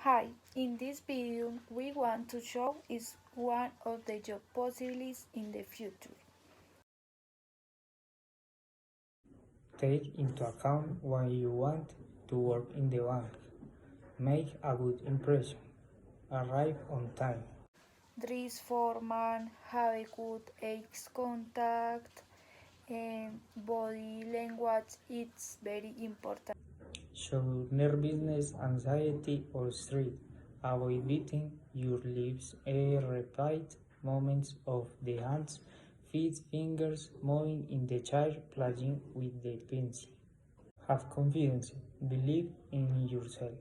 Hi, in this video we want to show is one of the job possibilities in the future. Take into account why you want to work in the bank. Make a good impression. Arrive on time. Dress formal, have a good eye contact, and body language is very important. Show nervousness, anxiety, or stress. Avoid beating your lips. Repeat movements of the hands, feet, fingers, moving in the chair, playing with the pencil. Have confidence. Believe in yourself.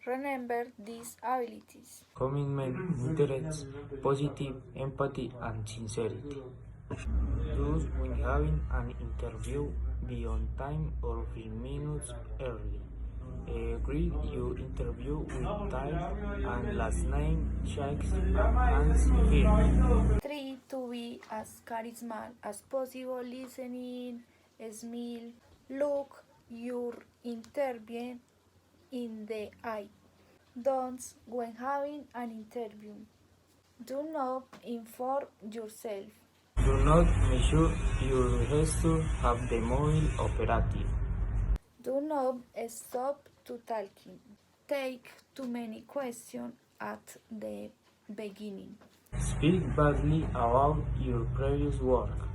Remember these abilities. Commitment, interest, positive empathy, and sincerity. Thus, when having an interview, be on time or 5 minutes early. Greet your interview with time and last name, checks, and hands firm. Try to be as charismatic as possible, listening, smile, look your interview in the eye. Don't when having an interview. Do not inform yourself. Do not measure your gesture, have the mobile operative. Do not stop to talking. Take too many questions at the beginning. Speak badly about your previous work.